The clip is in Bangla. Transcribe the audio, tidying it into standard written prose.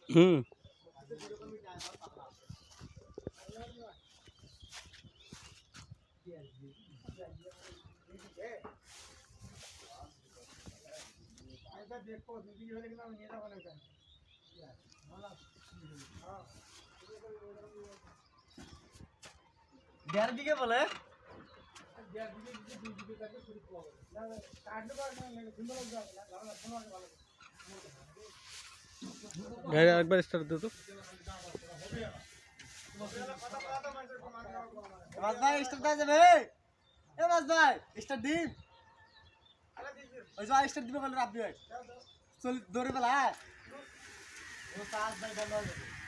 হুম দেড় দিকে বলে গাড়ি আরেকবার স্টার্ট দে তো মাছ ভাই স্টার্ট দেওয়া যাবে এ মাছ ভাই স্টার্ট দিন ওই যে স্টার্ট দিবে বলে রাব্বি ভাই চল দৌড়ে বেলা ও চার্জ ভাই বন্ধ হয়ে যাবে